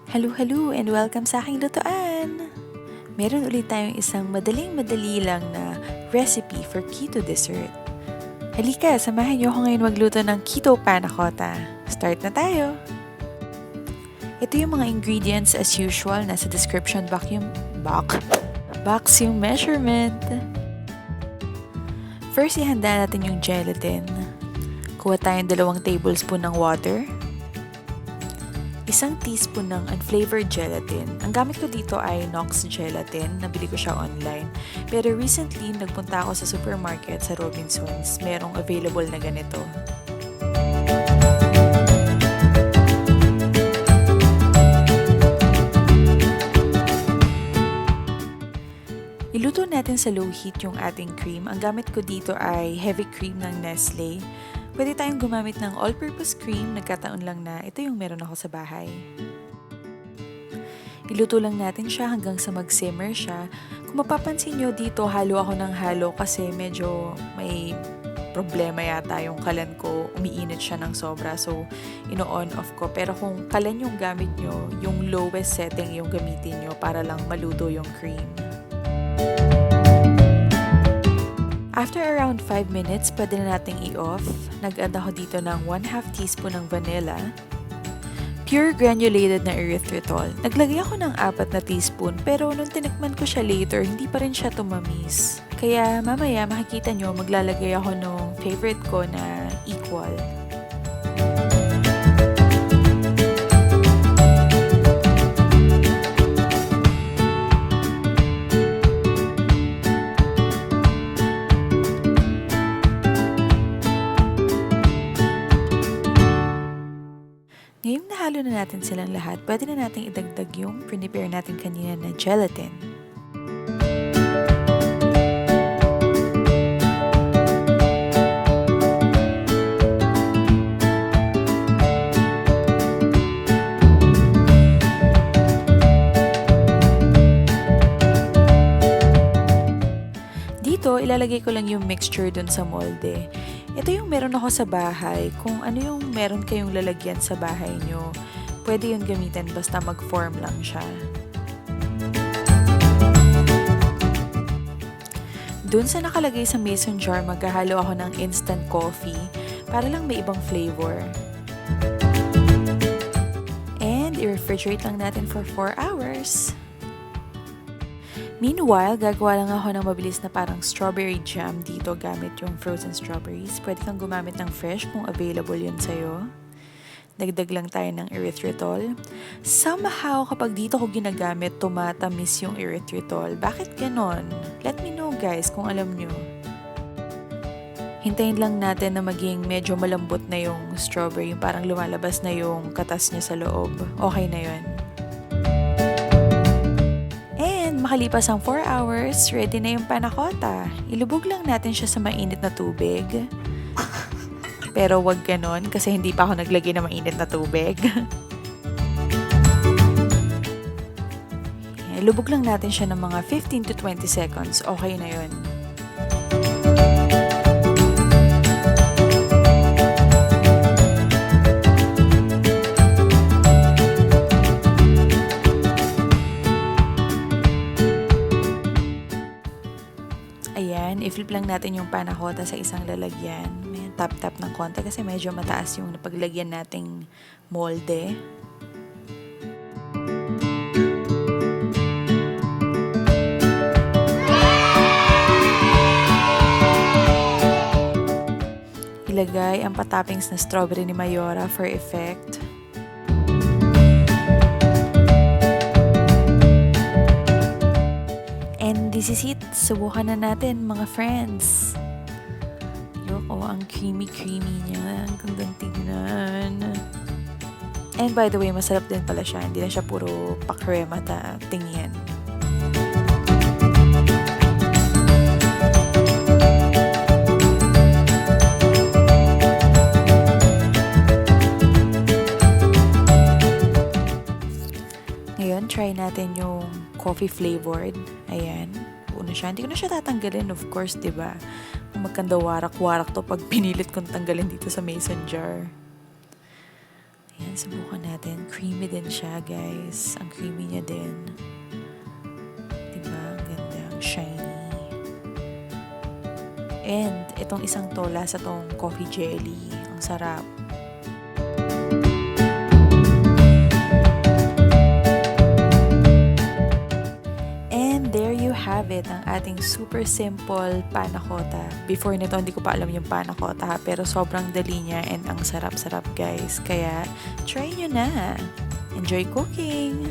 Hello and welcome sa aking lutuan! Meron ulit tayong isang madaling-madali lang na recipe for keto dessert. Halika, samahan niyo ako ngayon magluto ng keto panna cotta. Start na tayo! Ito yung mga ingredients as usual, nasa description box yung measurement. First, ihanda natin yung gelatin. Kuha tayong 2 tablespoon ng water. 1 teaspoon ng unflavored gelatin. Ang gamit ko dito ay Knox gelatin. Nabili ko siya online. Pero recently, nagpunta ako sa supermarket sa Robinsons. Merong available na ganito. Iluto natin sa low heat yung ating cream. Ang gamit ko dito ay heavy cream ng Nestle. Pwede tayong gumamit ng all-purpose cream, nagkataon lang na ito yung meron ako sa bahay. Iluto lang natin siya hanggang sa mag-simmer siya. Kung mapapansin nyo dito, halo ako ng halo kasi medyo may problema yata yung kalan ko. Umiinit siya ng sobra, so ino-on off ko. Pero kung kalan yung gamit nyo, yung lowest setting yung gamitin nyo para lang maluto yung cream. After around 5 minutes, pwede na nating i-off. Nag-add ako dito ng 1/2 teaspoon ng vanilla. Pure granulated na erythritol. Naglagay ako ng 4 na teaspoon pero nung tinikman ko siya later, hindi pa rin siya tumamis. Kaya mamaya makikita nyo maglalagay ako ng favorite ko na equal. Ngayong nahalo na natin silang lahat, pwede na natin idagdag yung prepare natin kanina na gelatin. Dito, ilalagay ko lang yung mixture dun sa molde. Ito yung meron ako sa bahay. Kung ano yung meron kayong lalagyan sa bahay nyo, pwede yung gamitin basta mag-form lang siya. Dun sa nakalagay sa mason jar, maghahalo ako ng instant coffee para lang may ibang flavor. And i-refrigerate lang natin for 4 hours. Meanwhile, gagawa lang ako ng mabilis na parang strawberry jam dito gamit yung frozen strawberries. Pwede kang gumamit ng fresh kung available yun sa'yo. Dagdag lang tayo ng erythritol. Somehow, kapag dito ko ginagamit, tumatamis yung erythritol. Bakit ganon? Let me know guys kung alam nyo. Hintayin lang natin na maging medyo malambot na yung strawberry. Yung parang lumalabas na yung katas niya sa loob. Okay na yun. Makalipas ang 4 hours, ready na yung panna cotta. Ilubog lang natin siya sa mainit na tubig. Pero wag ganon kasi hindi pa ako naglagay ng mainit na tubig. Ilubog lang natin siya ng mga 15 to 20 seconds. Okay na yun. Ayan, i-flip lang natin yung panna cotta sa isang lalagyan. May tap-tap ng konti kasi medyo mataas yung napaglagyan nating molde. Ilagay ang patoppings na strawberry ni Mayora for effect. And this is it. Subukan na natin mga friends. Yoko, ang creamy-creamy niya. Ang gandang tignan. And by the way, masarap din pala siya. Hindi na siya puro pakrema ta tingin. Ngayon, try natin yung coffee flavored. Ayan. Una siya. Hindi ko na siya tatanggalin, of course, diba? Magkanda warak-warak to pag pinilit kong tanggalin dito sa mason jar. Ayan, subukan natin. Creamy din siya, guys. Ang creamy niya din. Diba? Ang ganda. Ang shiny. And itong isang tola sa tong coffee jelly. Ang sarap. And there you have it, ang ating super simple panna cotta. Before nito, hindi ko pa alam yung panna cotta, pero sobrang dali niya and ang sarap-sarap, guys. Kaya, try nyo na. Enjoy cooking!